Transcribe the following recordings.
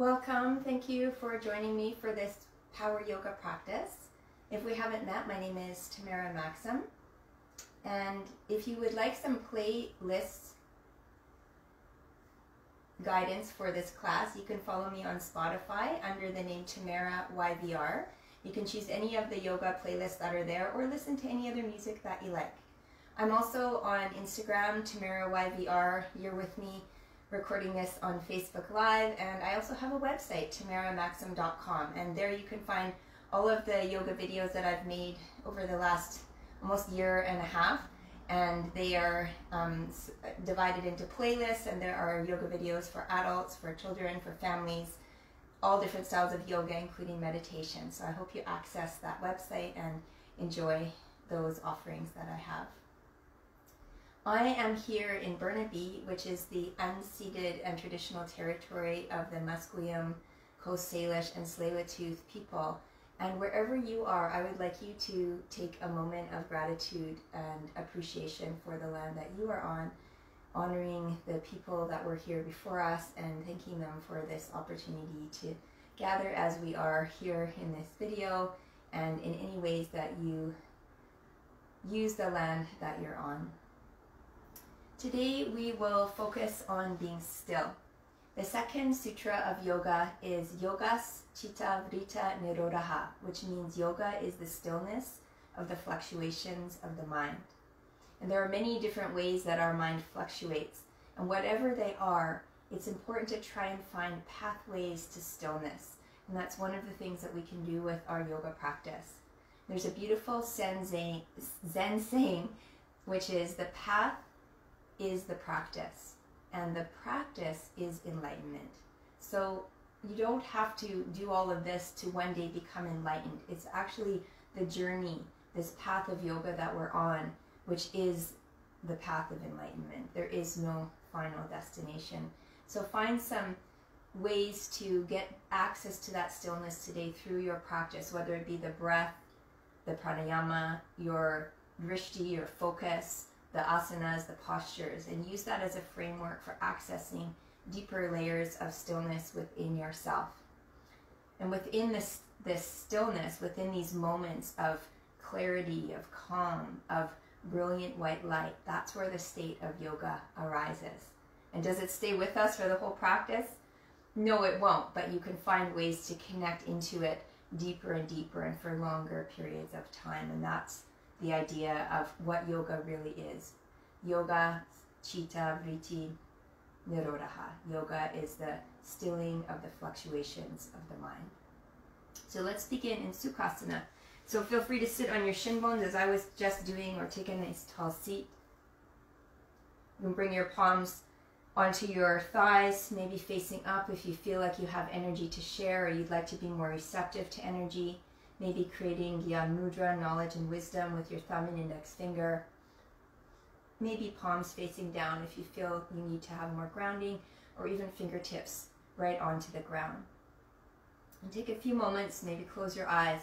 Welcome. Thank you for joining me for this power yoga practice. If we haven't met, my name is Tamara Maxim. And if you would like some playlist guidance for this class, you can follow me on Spotify under the name Tamara YVR. You can choose any of the yoga playlists that are there or listen to any other music that you like. I'm also on Instagram, Tamara YVR. You're with me recording this on Facebook Live, and I also have a website, tamaramaxim.com, and there you can find all of the yoga videos that I've made over the last almost year and a half, and they are divided into playlists, and there are yoga videos for adults, for children, for families, all different styles of yoga, including meditation. So I hope you access that website and enjoy those offerings that I have. I am here in Burnaby, which is the unceded and traditional territory of the Musqueam, Coast Salish, and Tsleil-Waututh people. And wherever you are, I would like you to take a moment of gratitude and appreciation for the land that you are on, honoring the people that were here before us and thanking them for this opportunity to gather as we are here in this video and in any ways that you use the land that you're on. Today we will focus on being still. The second sutra of yoga is Yogas Citta Vritti Nirodhah-Yoga, which means yoga is the stillness of the fluctuations of the mind. And there are many different ways that our mind fluctuates, and whatever they are, it's important to try and find pathways to stillness. And that's one of the things that we can do with our yoga practice. There's a beautiful Zen saying, which is the path is the practice, and the practice is enlightenment. So you don't have to do all of this to one day become enlightened. It's actually the journey, this path of yoga that we're on, which is the path of enlightenment. There is no final destination. So find some ways to get access to that stillness today through your practice, whether it be the breath, the pranayama, your drishti, your focus, the asanas, the postures, and use that as a framework for accessing deeper layers of stillness within yourself. And within this stillness, within these moments of clarity, of calm, of brilliant white light, that's where the state of yoga arises. And does it stay with us for the whole practice? No, it won't, but you can find ways to connect into it deeper and deeper and for longer periods of time, and that's the idea of what yoga really is. Yoga Citta Vritti Nirodhah-Yoga. Yoga is the stilling of the fluctuations of the mind. So let's begin in Sukhasana. So feel free to sit on your shin bones as I was just doing, or take a nice tall seat. You can bring your palms onto your thighs, maybe facing up if you feel like you have energy to share or you'd like to be more receptive to energy. Maybe creating Gyan Mudra, knowledge and wisdom, with your thumb and index finger. Maybe palms facing down if you feel you need to have more grounding, or even fingertips right onto the ground. And take a few moments, maybe close your eyes,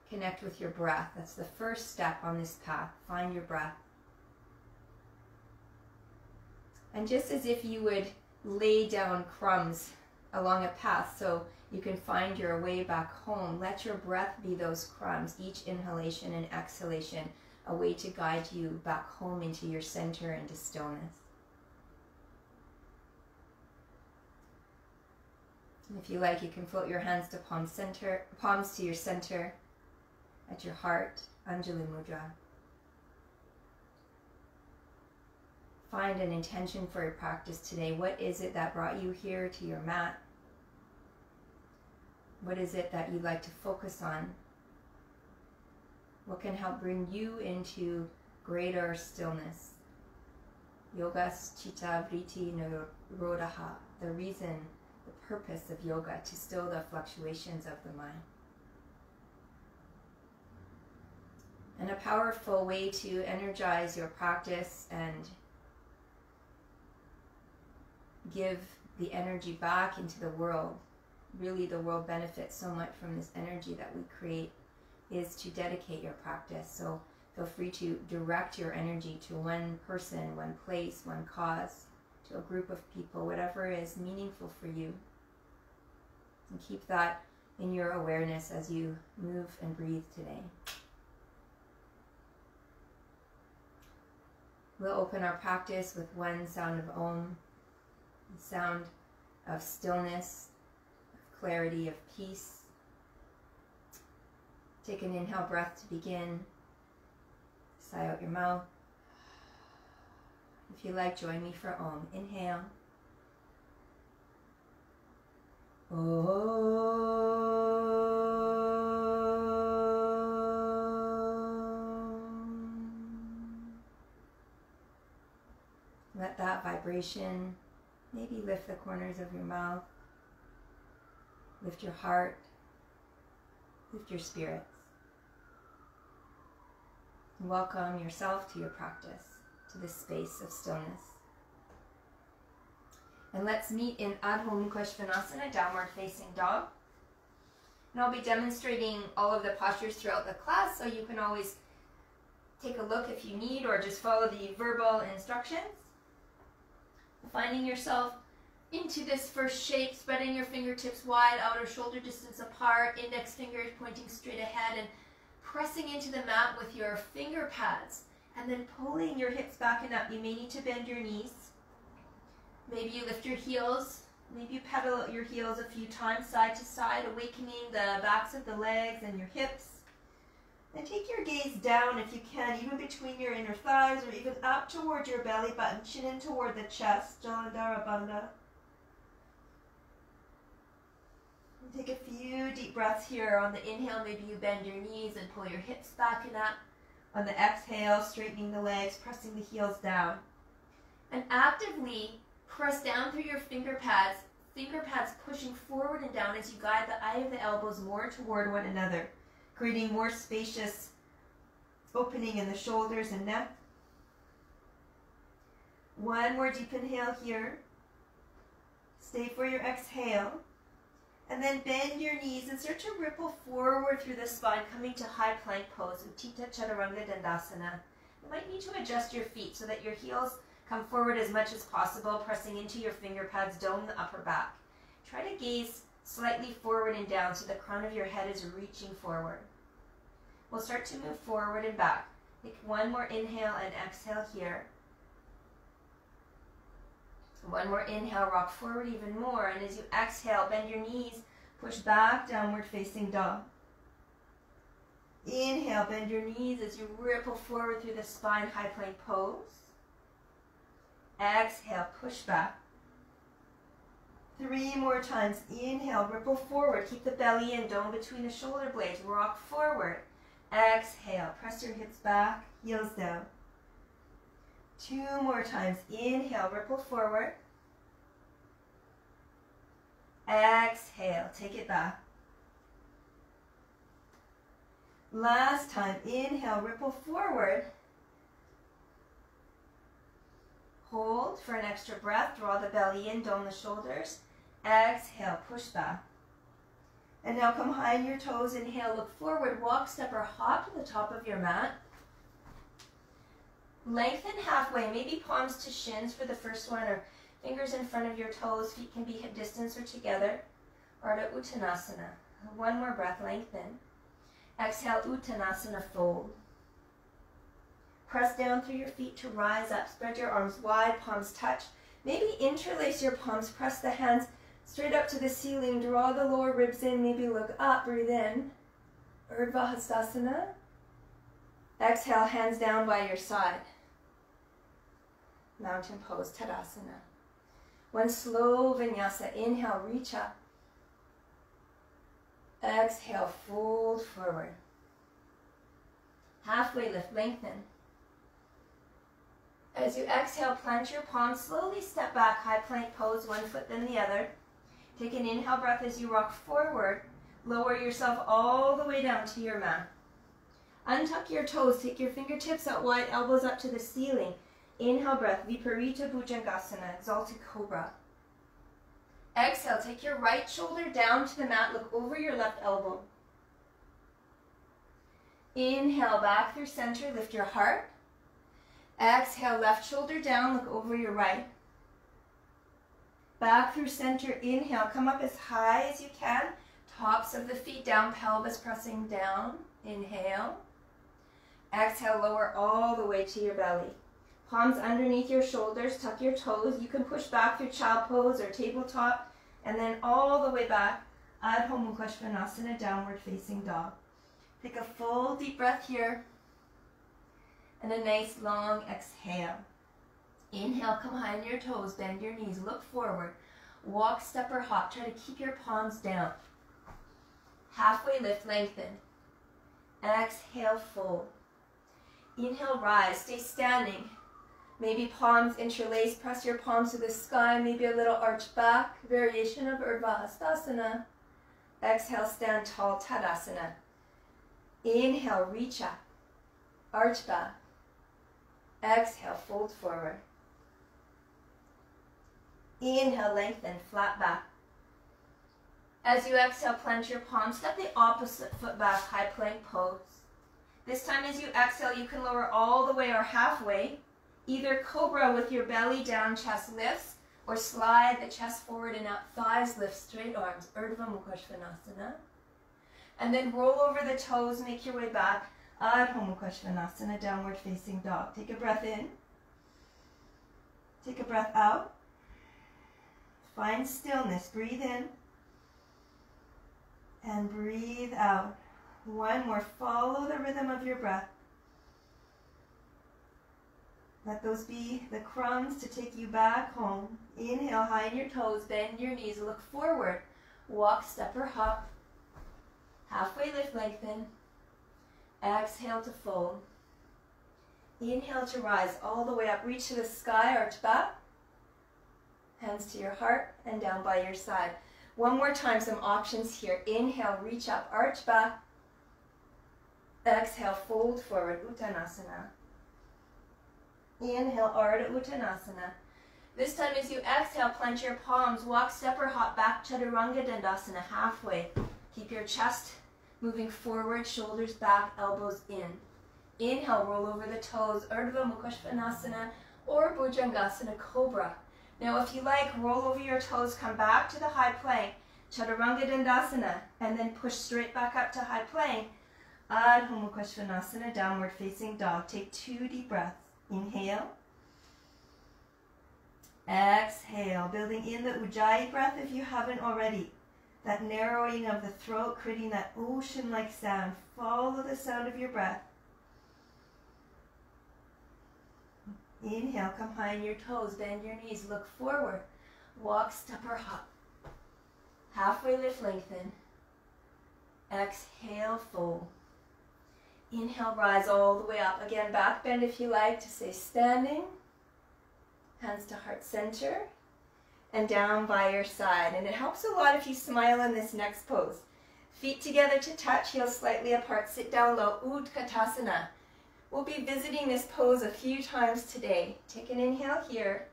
connect with your breath. That's the first step on this path. Find your breath. And just as if you would lay down crumbs along a path so you can find your way back home, let your breath be those crumbs, each inhalation and exhalation, a way to guide you back home into your center, into stillness. And if you like, you can float your hands to palms to your center, at your heart, Anjali Mudra. Find an intention for your practice today. What is it that brought you here to your mat? What is it that you'd like to focus on? What can help bring you into greater stillness? Yogas Citta Vritti Nirodhah-Yoga, the reason, the purpose of yoga, to still the fluctuations of the mind. And a powerful way to energize your practice and give the energy back into the world. Really, the world benefits so much from this energy that we create, is to dedicate your practice. So feel free to direct your energy to one person, one place, one cause, to a group of people, whatever is meaningful for you. And keep that in your awareness as you move and breathe today. We'll open our practice with one sound of Om, the sound of stillness, of clarity, of peace. Take an inhale breath to begin. Sigh out your mouth. If you like, join me for Om. Inhale. Om. Let that vibration maybe lift the corners of your mouth, lift your heart, lift your spirits. Welcome yourself to your practice, to this space of stillness. And let's meet in Adho Mukha Svanasana, downward facing dog. And I'll be demonstrating all of the postures throughout the class, so you can always take a look if you need, or just follow the verbal instructions. Finding yourself into this first shape, spreading your fingertips wide, outer shoulder distance apart, index fingers pointing straight ahead, and pressing into the mat with your finger pads, and then pulling your hips back and up. You may need to bend your knees. Maybe you lift your heels. Maybe you pedal your heels a few times, side to side, awakening the backs of the legs and your hips. And take your gaze down if you can, even between your inner thighs, or even up toward your belly button, chin in toward the chest, Jalandhara Bandha. Take a few deep breaths here. On the inhale, maybe you bend your knees and pull your hips back and up. On the exhale, straightening the legs, pressing the heels down. And actively press down through your finger pads pushing forward and down as you guide the eye of the elbows more toward one another, creating more spacious opening in the shoulders and neck. One more deep inhale here. Stay for your exhale. And then bend your knees and start to ripple forward through the spine, coming to high plank pose, Utthita Chaturanga Dandasana. You might need to adjust your feet so that your heels come forward as much as possible, pressing into your finger pads, dome the upper back. Try to gaze slightly forward and down so the crown of your head is reaching forward. We'll start to move forward and back. Take one more inhale and exhale here. One more inhale, rock forward even more. And as you exhale, bend your knees, push back, downward facing dog. Inhale, bend your knees as you ripple forward through the spine, high plank pose. Exhale, push back. 3 more times. Inhale, ripple forward. Keep the belly in, dome between the shoulder blades. Rock forward. Exhale, press your hips back, heels down. 2 more times. Inhale, ripple forward. Exhale, take it back. Last time. Inhale, ripple forward. Hold for an extra breath. Draw the belly in, dome the shoulders. Exhale, push back. And now come high on your toes. Inhale, look forward. Walk, step, or hop to the top of your mat. Lengthen halfway, maybe palms to shins for the first one, or fingers in front of your toes. Feet can be hip distance or together. Ardha Uttanasana. One more breath, lengthen. Exhale, Uttanasana, fold. Press down through your feet to rise up. Spread your arms wide, palms touch. Maybe interlace your palms, press the hands straight up to the ceiling. Draw the lower ribs in, maybe look up, breathe in. Urdhva Hastasana. Exhale, hands down by your side. Mountain pose, Tadasana. One slow vinyasa. Inhale, reach up. Exhale, fold forward. Halfway lift, lengthen. As you exhale, plant your palms, slowly step back, high plank pose, one foot then the other. Take an inhale breath as you rock forward. Lower yourself all the way down to your mat. Untuck your toes, take your fingertips out wide, elbows up to the ceiling. Inhale breath, Viparita Bhujangasana, exalted cobra. Exhale, take your right shoulder down to the mat, look over your left elbow. Inhale, back through center, lift your heart. Exhale, left shoulder down, look over your right. Back through center, inhale, come up as high as you can. Tops of the feet down, pelvis pressing down. Inhale. Exhale, lower all the way to your belly. Palms underneath your shoulders, tuck your toes. You can push back through child pose or tabletop, and then all the way back, Adho Mukha Svanasana, downward facing dog. Take a full deep breath here, and a nice long exhale. Inhale, come high on your toes, bend your knees, look forward. Walk, step, or hop. Try to keep your palms down. Halfway lift, lengthen. Exhale, fold. Inhale, rise, stay standing. Maybe palms interlace, press your palms to the sky, maybe a little arch back, variation of Urdhva Hastasana. Exhale, stand tall, Tadasana. Inhale, reach up, arch back. Exhale, fold forward. Inhale, lengthen, flat back. As you exhale, plant your palms, step the opposite foot back, high plank pose. This time as you exhale, you can lower all the way or halfway. Either cobra with your belly down, chest lifts, or slide the chest forward and up, thighs lift, straight arms, Urdhva Mukha Svanasana. And then roll over the toes, make your way back, Adho Mukha Svanasana, downward facing dog. Take a breath in. Take a breath out. Find stillness, breathe in. And breathe out. One more, follow the rhythm of your breath. Let those be the crumbs to take you back home. Inhale, high on your toes, bend your knees, look forward. Walk, step, or hop. Halfway lift, lengthen. Exhale to fold. Inhale to rise all the way up. Reach to the sky, arch back. Hands to your heart and down by your side. One more time, some options here. Inhale, reach up, arch back. Exhale, fold forward, Uttanasana. Inhale, Ardha Uttanasana. This time as you exhale, plant your palms, walk, step, or hop back, Chaturanga Dandasana, halfway. Keep your chest moving forward, shoulders back, elbows in. Inhale, roll over the toes, Urdhva Mukha Svanasana, or Bhujangasana, Cobra. Now if you like, roll over your toes, come back to the high plank, Chaturanga Dandasana, and then push straight back up to high plank, Adho Mukha Svanasana, downward facing dog. Take 2 deep breaths. Inhale. Exhale, building in the Ujjayi breath if you haven't already. That narrowing of the throat, creating that ocean-like sound. Follow the sound of your breath. Inhale, come high on your toes, bend your knees, look forward. Walk, step, or hop. Halfway lift, lengthen. Exhale, fold. Inhale, rise all the way up. Again, back bend if you like to stay standing. Hands to heart center. And down by your side. And it helps a lot if you smile in this next pose. Feet together to touch, heels slightly apart. Sit down low, Utkatasana. We'll be visiting this pose a few times today. Take an inhale here.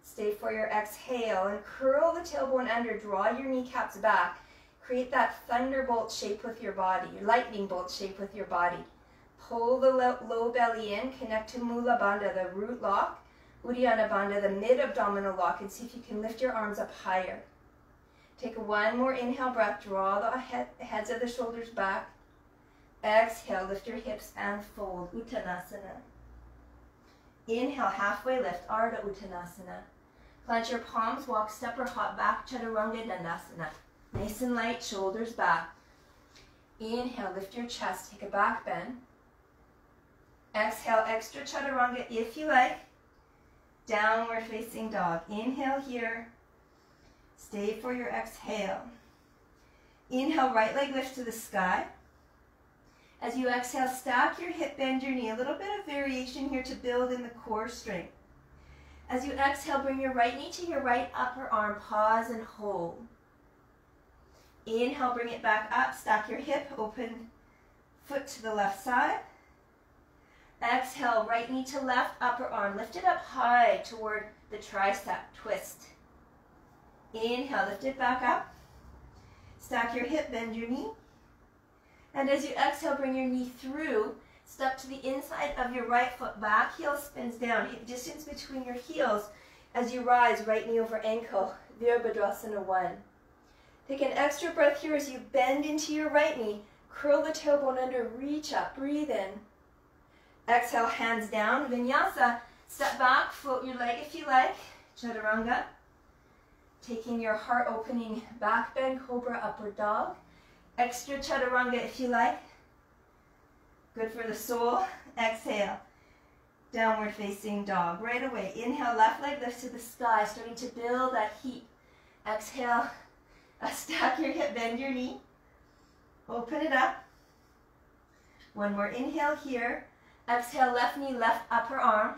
Stay for your exhale and curl the tailbone under. Draw your kneecaps back. Create that thunderbolt shape with your body, your lightning bolt shape with your body. Pull the low belly in, connect to Mula Bandha, the root lock, Uddiyana Bandha, the mid-abdominal lock, and see if you can lift your arms up higher. Take one more inhale breath, draw the heads of the shoulders back. Exhale, lift your hips and fold, Uttanasana. Inhale, halfway lift, Ardha Uttanasana. Plant your palms, walk, step, or hop back, Chaturanga Dandasana. Nice and light, shoulders back. Inhale, lift your chest, take a back bend. Exhale, extra chaturanga if you like. Downward facing dog. Inhale here. Stay for your exhale. Inhale, right leg lift to the sky. As you exhale, stack your hip, bend your knee. A little bit of variation here to build in the core strength. As you exhale, bring your right knee to your right upper arm. Pause and hold. Inhale, bring it back up, stack your hip, open foot to the left side. Exhale, right knee to left, upper arm, lift it up high toward the tricep, twist. Inhale, lift it back up. Stack your hip, bend your knee. And as you exhale, bring your knee through, step to the inside of your right foot, back heel spins down, hip distance between your heels, As you rise, right knee over ankle, Virabhadrasana 1. Take an extra breath here as you bend into your right knee. Curl the tailbone under, reach up, breathe in. Exhale, hands down, vinyasa. Step back, float your leg if you like, chaturanga. Taking your heart opening back bend, cobra, upward dog. Extra chaturanga if you like. Good for the soul. Exhale, downward facing dog. Right away, inhale, left leg lifts to the sky, starting to build that heat. Exhale, stack your hip, bend your knee. Open it up. One more inhale here. Exhale, left knee, left upper arm.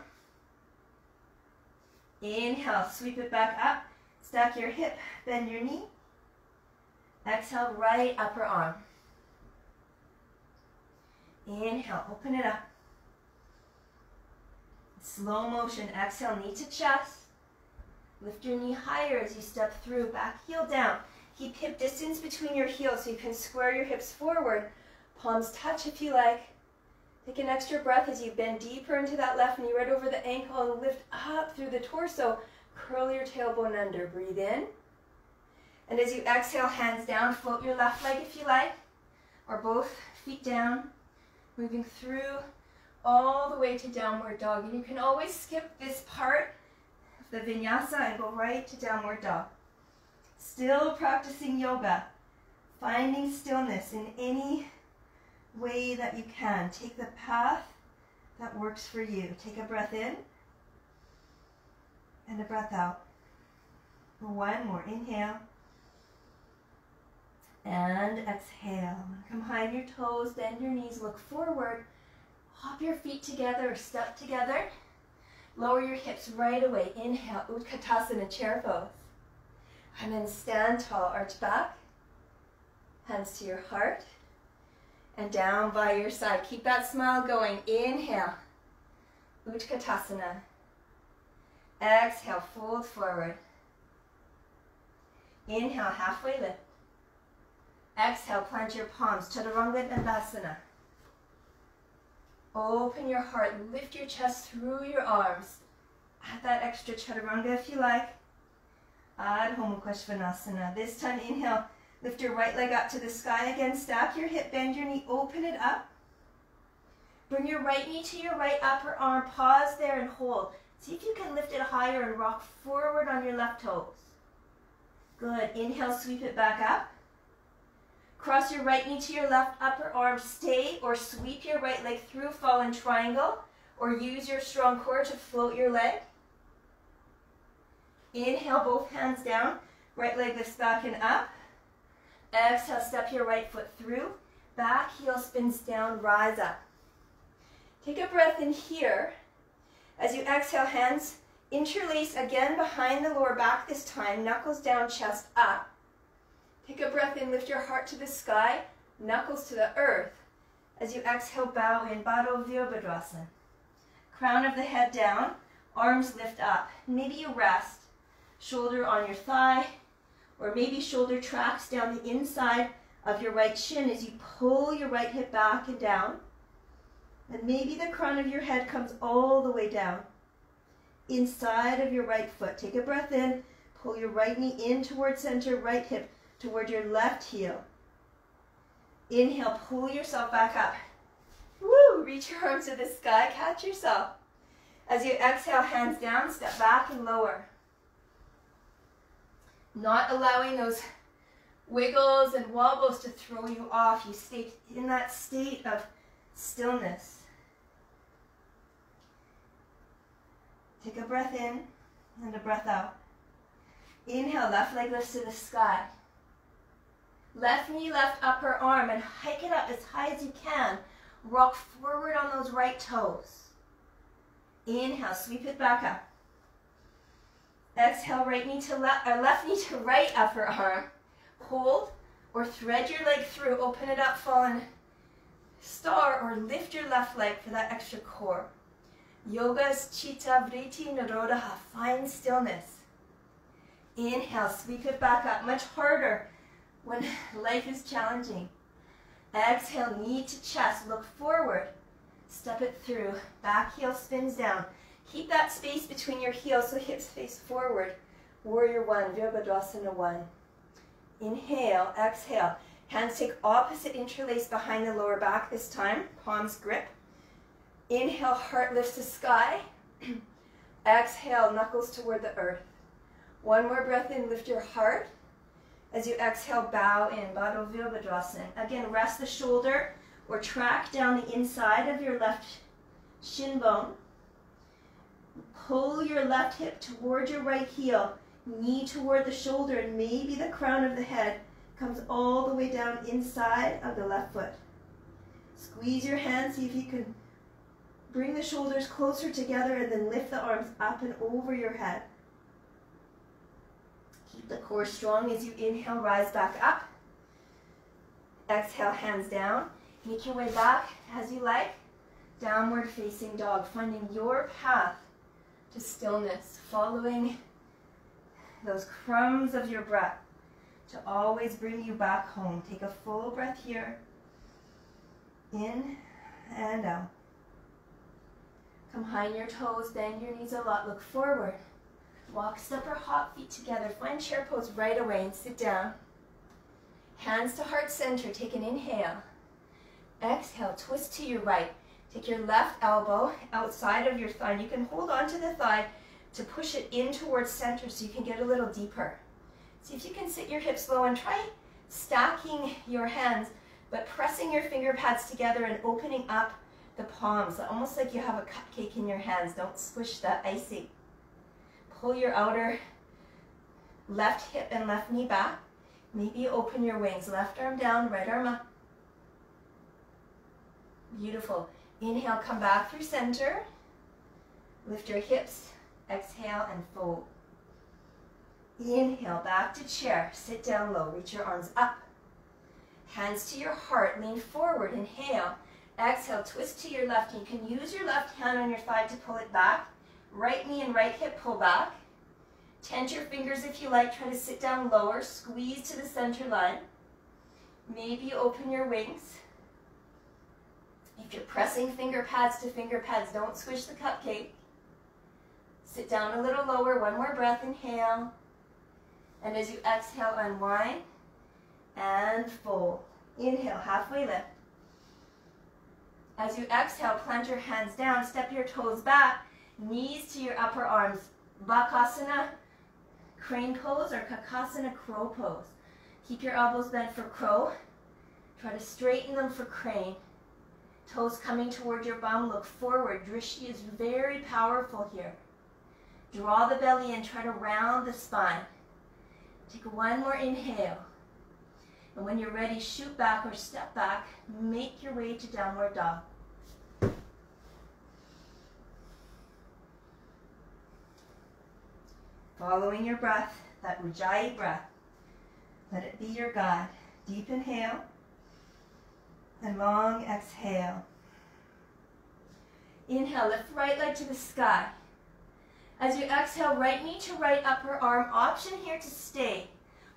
Inhale, sweep it back up. Stack your hip, bend your knee. Exhale, right upper arm. Inhale, open it up. Slow motion, exhale, knee to chest. Lift your knee higher as you step through, back heel down. Keep hip distance between your heels so you can square your hips forward. Palms touch if you like. Take an extra breath as you bend deeper into that left knee, right over the ankle, and lift up through the torso. Curl your tailbone under, breathe in. And as you exhale, hands down, float your left leg if you like, or both feet down, moving through all the way to downward dog. And you can always skip this part of the vinyasa and go right to downward dog. Still practicing yoga, finding stillness in any way that you can. Take the path that works for you. Take a breath in and a breath out. One more, inhale and exhale. Come behind your toes, bend your knees, look forward, hop your feet together or step together. Lower your hips right away. Inhale, Utkatasana, chair pose. And then stand tall, arch back, hands to your heart, and down by your side. Keep that smile going. Inhale, Utkatasana. Exhale, fold forward. Inhale, halfway lift. Exhale, plant your palms, chaturanga dandasana. Open your heart, lift your chest through your arms. Add that extra chaturanga if you like. Adho Mukha Svanasana. This time, inhale, lift your right leg up to the sky again. Stack your hip, bend your knee, open it up. Bring your right knee to your right upper arm. Pause there and hold. See if you can lift it higher and rock forward on your left toes. Good. Inhale, sweep it back up. Cross your right knee to your left upper arm. Stay or sweep your right leg through fallen triangle, or use your strong core to float your leg. Inhale, both hands down. Right leg lifts back and up. Exhale, step your right foot through. Back heel spins down, rise up. Take a breath in here. As you exhale, hands interlace again behind the lower back this time. Knuckles down, chest up. Take a breath in, lift your heart to the sky, knuckles to the earth. As you exhale, bow in, Baddha Virabhadrasana. Crown of the head down, arms lift up. Maybe you rest, shoulder on your thigh, or maybe shoulder tracks down the inside of your right shin as you pull your right hip back and down. And maybe the crown of your head comes all the way down, inside of your right foot. Take a breath in, pull your right knee in towards center, right hip toward your left heel. Inhale, pull yourself back up. Woo! Reach your arms to the sky, catch yourself. As you exhale, hands down, step back and lower. Not allowing those wiggles and wobbles to throw you off. You stay in that state of stillness. Take a breath in and a breath out. Inhale, left leg lifts to the sky. Left knee, left upper arm, and hike it up as high as you can. Rock forward on those right toes. Inhale, sweep it back up. Exhale, right knee to left knee to right upper arm. Hold or thread your leg through. Open it up, fallen star, or lift your left leg for that extra core. Yoga's Citta Vritti Nirodhah-Yoga. Find stillness. Inhale, sweep it back up. Much harder when life is challenging. Exhale, knee to chest. Look forward. Step it through. Back heel spins down. Keep that space between your heels so hips face forward. Warrior one, Virabhadrasana one. Inhale, exhale. Hands take opposite interlace behind the lower back this time. Palms grip. Inhale, heart lifts to sky. Exhale, knuckles toward the earth. One more breath in, lift your heart. As you exhale, bow in, Baddha Virabhadrasana. Again, rest the shoulder or track down the inside of your left shin bone. Pull your left hip toward your right heel, knee toward the shoulder, and maybe the crown of the head comes all the way down inside of the left foot. Squeeze your hands, see if you can bring the shoulders closer together and then lift the arms up and over your head. Keep the core strong as you inhale, rise back up. Exhale, hands down. Make your way back as you like. Downward facing dog, finding your path to stillness, following those crumbs of your breath to always bring you back home. Take a full breath here. In and out. Come high on your toes, bend your knees a lot, look forward. Walk, step, or hop feet together. Find chair pose right away and sit down. Hands to heart center, take an inhale. Exhale, twist to your right. Take your left elbow outside of your thigh. You can hold on to the thigh to push it in towards center so you can get a little deeper. See if you can sit your hips low and try stacking your hands, but pressing your finger pads together and opening up the palms, almost like you have a cupcake in your hands. Don't squish the icing. Pull your outer left hip and left knee back. Maybe open your wings. Left arm down, right arm up. Beautiful. Inhale, come back through center. Lift your hips. Exhale and fold. Inhale, back to chair. Sit down low. Reach your arms up. Hands to your heart. Lean forward. Inhale. Exhale, twist to your left. You can use your left hand on your thigh to pull it back. Right knee and right hip pull back. Tense your fingers if you like. Try to sit down lower. Squeeze to the center line. Maybe open your wings. If you're pressing finger pads to finger pads, don't squish the cupcake. Sit down a little lower. One more breath. Inhale. And as you exhale, unwind and fold. Inhale, halfway lift. As you exhale, plant your hands down, step your toes back, knees to your upper arms. Bakasana, crane pose, or Kakasana, crow pose. Keep your elbows bent for crow. Try to straighten them for crane. Toes coming toward your bum, look forward. Drishti is very powerful here. Draw the belly in, try to round the spine. Take one more inhale. And when you're ready, shoot back or step back. Make your way to downward dog. Following your breath, that Ujjayi breath. Let it be your guide. Deep inhale and long exhale. Inhale, lift right leg to the sky. As you exhale, right knee to right upper arm. Option here to stay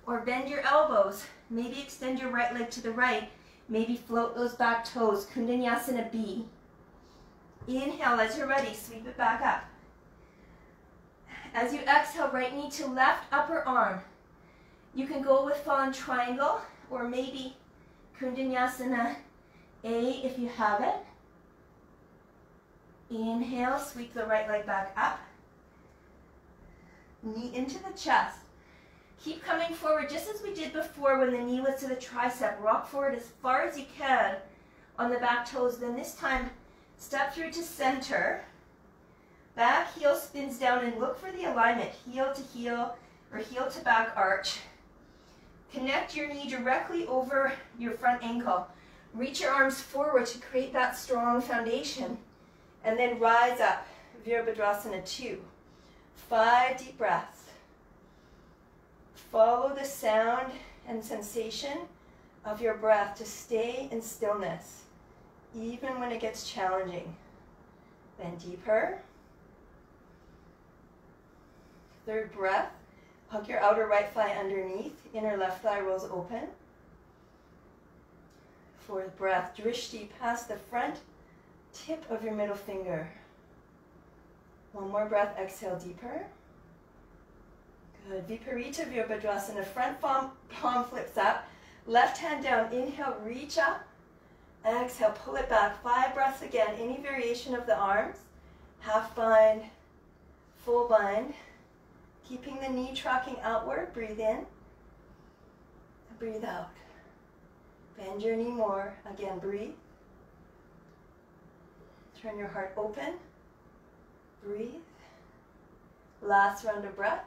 or bend your elbows. Maybe extend your right leg to the right. Maybe float those back toes. Koundinyasana B. Inhale, as you're ready, sweep it back up. As you exhale, right knee to left upper arm. You can go with fallen triangle or maybe Koundinyasana A if you have it. Inhale, sweep the right leg back up. Knee into the chest. Keep coming forward just as we did before when the knee was to the tricep. Rock forward as far as you can on the back toes. Then this time, step through to center. Back heel spins down and look for the alignment. Heel to heel or heel to back arch. Connect your knee directly over your front ankle. Reach your arms forward to create that strong foundation. And then rise up. Virabhadrasana 2. 5 deep breaths. Follow the sound and sensation of your breath to stay in stillness, even when it gets challenging. Then deeper. 3rd breath. Hug your outer right thigh underneath. Inner left thigh rolls open. 4th breath. Drishti past the front tip of your middle finger. One more breath, exhale deeper. Good. Viparita Virabhadrasana, front palm flips up. Left hand down, inhale, reach up. Exhale, pull it back. 5 breaths again. Any variation of the arms. Half bind, full bind. Keeping the knee tracking outward. Breathe in. Breathe out. Bend your knee more. Again, breathe. Turn your heart open. Breathe. Last round of breath.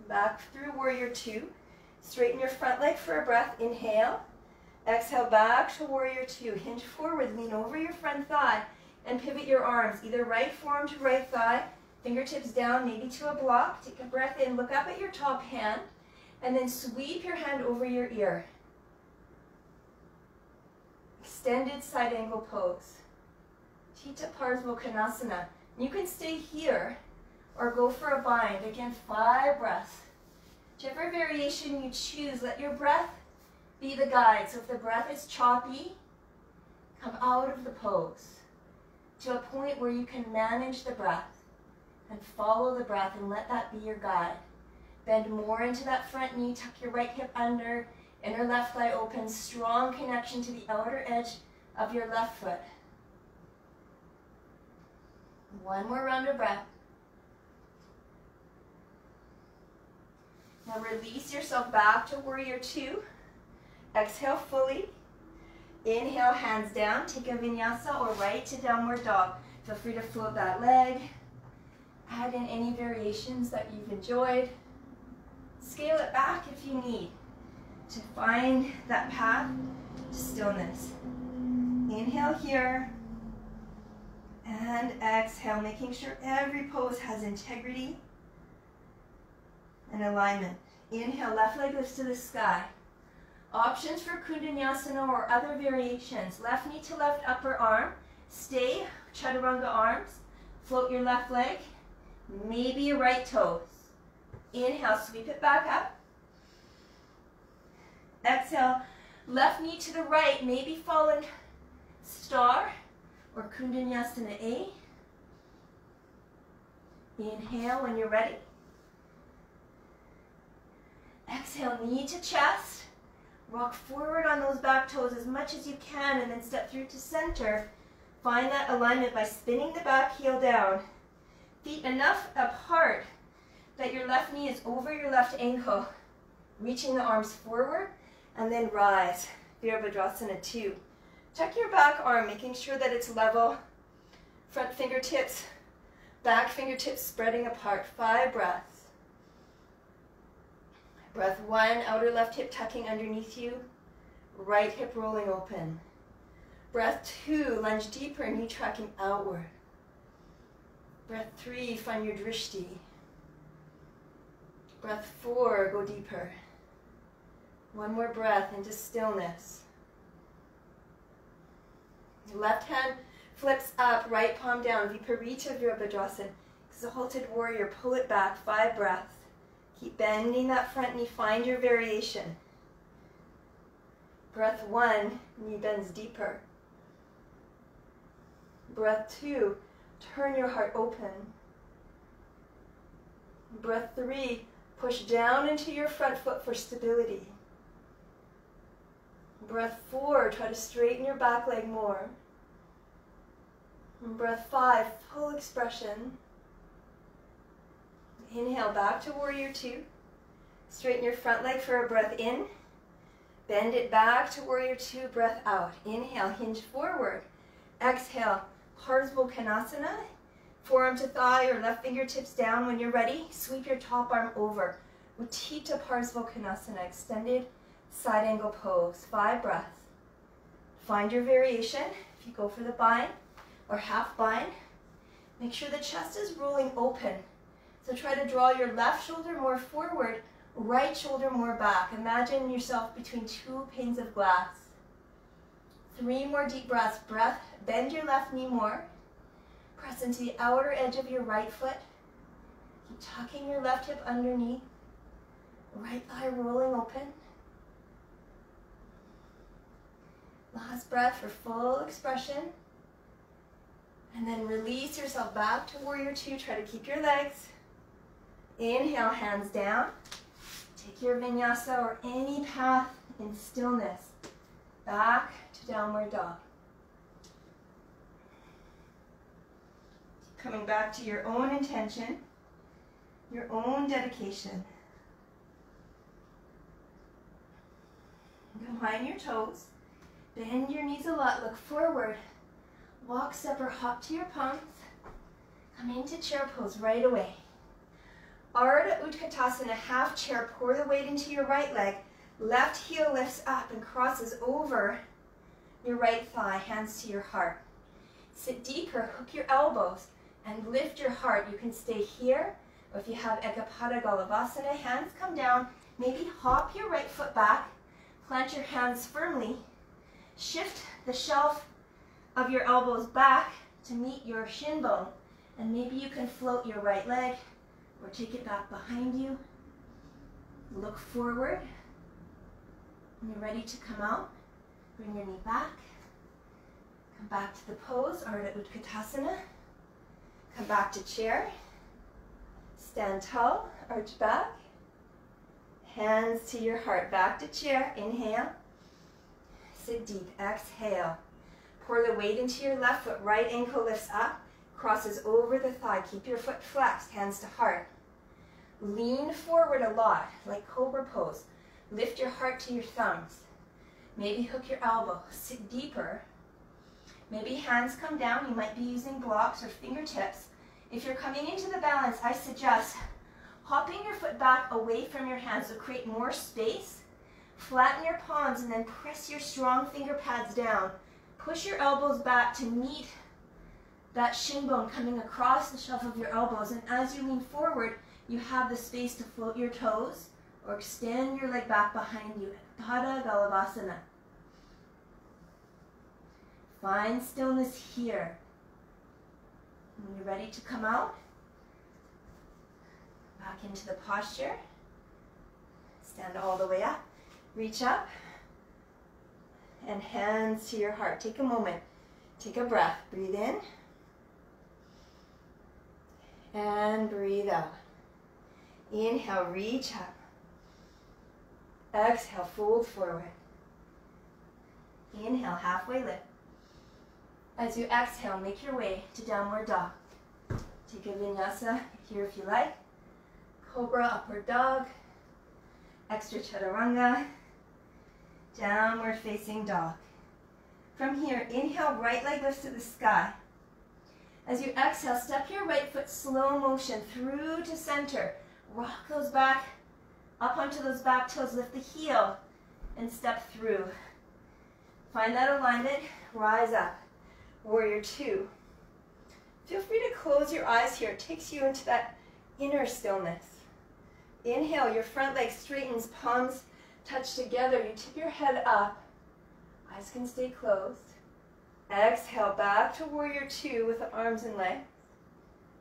Back through warrior 2. Straighten your front leg for a breath. Inhale. Exhale back to warrior 2. Hinge forward. Lean over your front thigh and pivot your arms. Either right forearm to right thigh. Fingertips down, maybe to a block. Take a breath in. Look up at your top hand. And then sweep your hand over your ear. Extended side angle pose. Citta Vritti. You can stay here or go for a bind. Again, 5 breaths. Whichever variation you choose, let your breath be the guide. So if the breath is choppy, come out of the pose to a point where you can manage the breath and follow the breath and let that be your guide. Bend more into that front knee, tuck your right hip under, inner left thigh open, strong connection to the outer edge of your left foot. One more round of breath. Now release yourself back to warrior 2. Exhale fully. Inhale, hands down. Take a vinyasa or right to downward dog. Feel free to float that leg. Add in any variations that you've enjoyed. Scale it back if you need to find that path to stillness. Inhale here. And exhale, making sure every pose has integrity and alignment. Inhale, left leg lifts to the sky. Options for Koundinyasana or other variations. Left knee to left upper arm. Stay, chaturanga arms. Float your left leg. Maybe your right toes. Inhale, sweep it back up. Exhale, left knee to the right, maybe fallen star or Koundinyasana A. Inhale when you're ready. Exhale, knee to chest. Rock forward on those back toes as much as you can and then step through to center. Find that alignment by spinning the back heel down. Feet enough apart that your left knee is over your left ankle. Reaching the arms forward and then rise. Virabhadrasana 2. Check your back arm, making sure that it's level. Front fingertips, back fingertips spreading apart. 5 breaths. Breath 1, outer left hip tucking underneath you. Right hip rolling open. Breath 2, lunge deeper, knee tracking outward. Breath 3, find your drishti. Breath 4, go deeper. One more breath into stillness. Left hand flips up, right palm down. Viparita Virabhadrasana. Exalted warrior, pull it back. 5 breaths. Keep bending that front knee. Find your variation. Breath 1, knee bends deeper. Breath 2, turn your heart open. Breath 3, push down into your front foot for stability. Breath 4, try to straighten your back leg more. And breath 5, full expression. Inhale, back to warrior 2. Straighten your front leg for a breath in. Bend it back to warrior 2, breath out. Inhale, hinge forward. Exhale, Parsva Konasana. Forearm to thigh or left fingertips down. When you're ready, sweep your top arm over. Uttita Parsva Konasana, extended side angle pose. 5 breaths. Find your variation. If you go for the bind or half bind, make sure the chest is rolling open. So try to draw your left shoulder more forward, right shoulder more back. Imagine yourself between 2 panes of glass. 3 more deep breaths. Bend your left knee more. Press into the outer edge of your right foot. Keep tucking your left hip underneath. Right thigh rolling open. Last breath for full expression. And then release yourself back to warrior two. Try to keep your legs. Inhale, hands down. Take your vinyasa or any path in stillness back to downward dog. Coming back to your own intention, your own dedication. Combine your toes. Bend your knees a lot. Look forward. Walk, step, or hop to your palms. Come into chair pose right away. Ardha Utkatasana, half chair. Pour the weight into your right leg. Left heel lifts up and crosses over your right thigh. Hands to your heart. Sit deeper. Hook your elbows and lift your heart. You can stay here. Or if you have Eka Pada Galavasana, hands come down. Maybe hop your right foot back. Plant your hands firmly. Shift the shelf of your elbows back to meet your shin bone. And maybe you can float your right leg or take it back behind you. Look forward. When you're ready to come out, bring your knee back. Come back to the pose, Ardha Utkatasana. Come back to chair. Stand tall, arch back. Hands to your heart, back to chair. Inhale. Sit deep, exhale. Pour the weight into your left foot. Right ankle lifts up, crosses over the thigh. Keep your foot flexed, hands to heart. Lean forward a lot, like cobra pose. Lift your heart to your thumbs. Maybe hook your elbow. Sit deeper. Maybe hands come down. You might be using blocks or fingertips. If you're coming into the balance, I suggest hopping your foot back away from your hands to create more space. Flatten your palms and then press your strong finger pads down. Push your elbows back to meet that shin bone coming across the shelf of your elbows. And as you lean forward, you have the space to float your toes or extend your leg back behind you. Pada Galavasana. Find stillness here. When you're ready to come out, back into the posture. Stand all the way up. Reach up. And hands to your heart. Take a moment. Take a breath. Breathe in. And breathe out. Inhale, reach up. Exhale, fold forward. Inhale, halfway lift. As you exhale, make your way to downward dog. Take a vinyasa here if you like. Cobra, upward dog. Extra chaturanga. Downward facing dog. From here, inhale, right leg lifts to the sky. As you exhale, step your right foot slow motion through to center. Rock those back, up onto those back toes, lift the heel, and step through. Find that alignment, rise up. Warrior two. Feel free to close your eyes here. It takes you into that inner stillness. Inhale, your front leg straightens, palms touch together. You tip your head up. Eyes can stay closed. Exhale, back to warrior two with the arms and legs.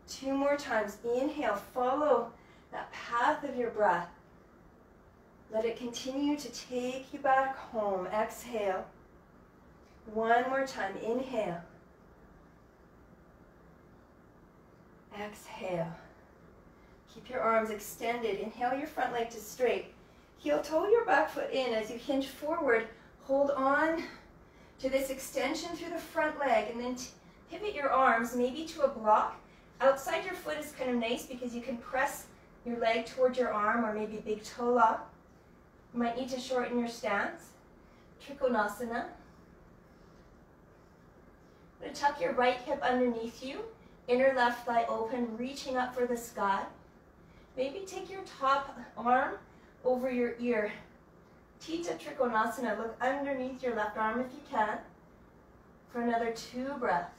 Two more times. Inhale, follow that path of your breath. Let it continue to take you back home. Exhale. One more time. Inhale. Exhale. Keep your arms extended. Inhale your front leg to straight. Heel toe your back foot in as you hinge forward. Hold on to this extension through the front leg and then pivot your arms maybe to a block. Outside your foot is kind of nice because you can press your leg towards your arm or maybe big toe lock. You might need to shorten your stance. Koundinyasana. I'm going to tuck your right hip underneath you. Inner left thigh open, reaching up for the sky. Maybe take your top arm over your ear. Citta Vritti. Look underneath your left arm if you can. For another 2 breaths.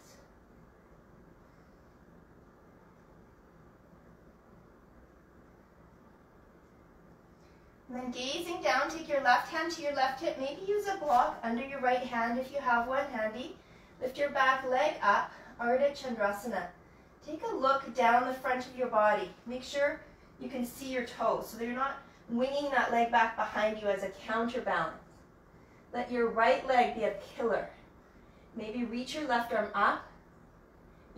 And then gazing down, take your left hand to your left hip. Maybe use a block under your right hand if you have one handy. Lift your back leg up, Ardha Chandrasana. Take a look down the front of your body. Make sure you can see your toes so that you're not winging that leg back behind you as a counterbalance. Let your right leg be a pillar. Maybe reach your left arm up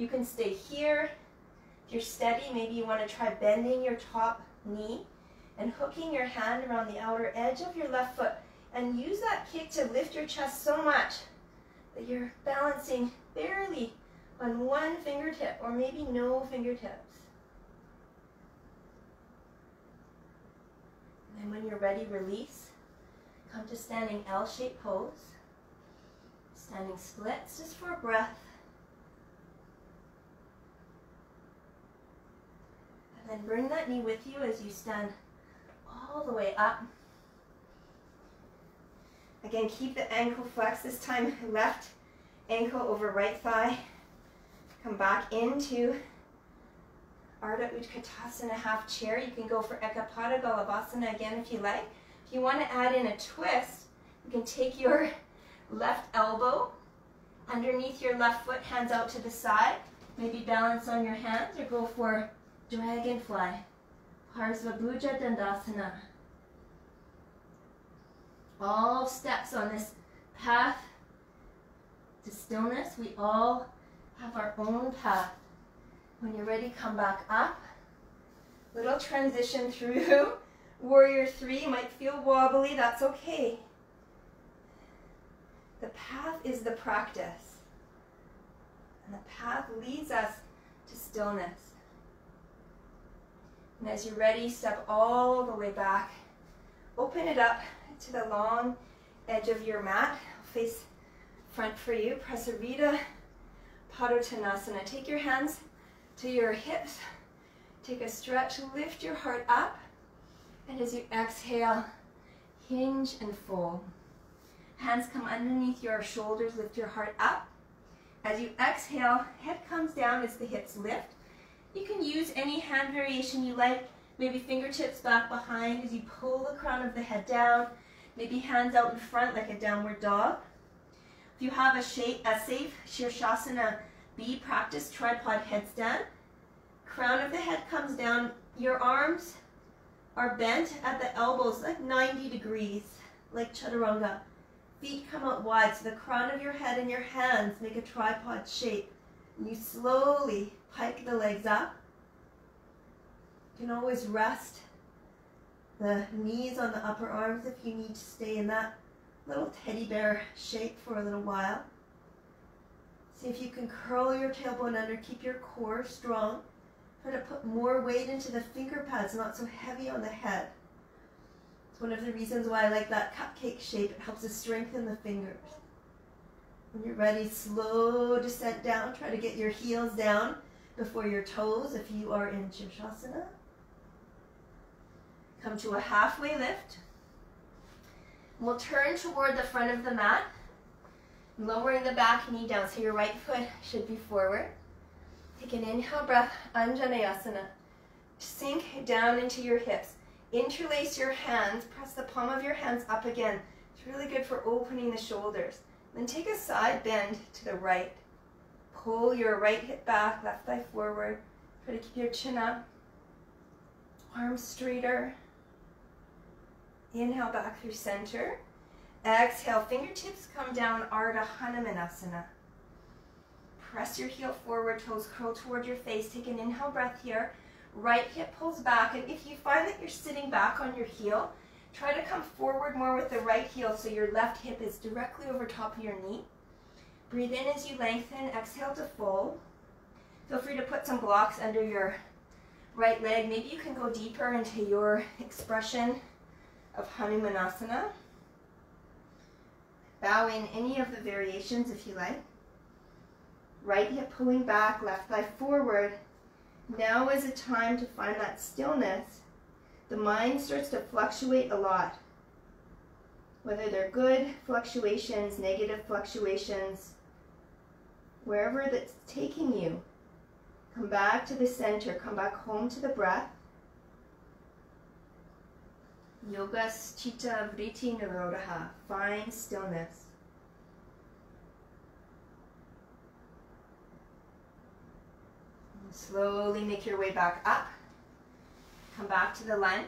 You can stay here. If you're steady, maybe you want to try bending your top knee and hooking your hand around the outer edge of your left foot, and use that kick to lift your chest so much that you're balancing barely on one fingertip or maybe no fingertips. And when you're ready, release. Come to standing L-shaped pose. Standing splits just for a breath. And then bring that knee with you as you stand all the way up. Again, keep the ankle flexed. This time, left ankle over right thigh. Come back into Ardha Utkatasana half chair. You can go for Eka Pada Galavasana again if you like. If you want to add in a twist, you can take your left elbow underneath your left foot, hands out to the side. Maybe balance on your hands or go for dragonfly. Parsva bhuja dandasana. All steps on this path to stillness. We all have our own path. When you're ready, come back up. Little transition through Warrior 3. Might feel wobbly, that's okay. The path is the practice. And the path leads us to stillness. And as you're ready, step all the way back. Open it up to the long edge of your mat. Face front for you. Prasarita Padottanasana. Take your hands to your hips. Take a stretch. Lift your heart up. And as you exhale, hinge and fold. Hands come underneath your shoulders. Lift your heart up. As you exhale, head comes down as the hips lift. You can use any hand variation you like. Maybe fingertips back behind as you pull the crown of the head down. Maybe hands out in front like a downward dog. If you have a safe Shirshasana B practice, tripod headstand. Crown of the head comes down. Your arms are bent at the elbows like 90 degrees, like chaturanga. Feet come out wide, so the crown of your head and your hands make a tripod shape. And you slowly pike the legs up. You can always rest the knees on the upper arms if you need to stay in that little teddy bear shape for a little while. See if you can curl your tailbone under, keep your core strong. Try to put more weight into the finger pads, not so heavy on the head. It's one of the reasons why I like that cupcake shape. It helps to strengthen the fingers. When you're ready, slow descent down. Try to get your heels down before your toes if you are in Shirshasana. Come to a halfway lift. We'll turn toward the front of the mat, lowering the back knee down so your right foot should be forward. Take an inhale breath, Anjaneyasana. Sink down into your hips. Interlace your hands, press the palm of your hands up again. It's really good for opening the shoulders. Then take a side bend to the right. Pull your right hip back, left thigh forward. Try to keep your chin up. Arms straighter. Inhale back through center. Exhale, fingertips come down, Ardha Hanumanasana. Press your heel forward, toes curl toward your face. Take an inhale breath here. Right hip pulls back, and if you find that you're sitting back on your heel, try to come forward more with the right heel so your left hip is directly over top of your knee. Breathe in as you lengthen, exhale to fold. Feel free to put some blocks under your right leg. Maybe you can go deeper into your expression of Hanumanasana. Bow in any of the variations if you like. Right hip pulling back, left thigh forward. Now is a time to find that stillness. The mind starts to fluctuate a lot. Whether they're good fluctuations, negative fluctuations, wherever that's taking you, come back to the center, come back home to the breath. Yoga's Citta Vritti Nirodhah-Yoga, find stillness. Slowly make your way back up. Come back to the lunge.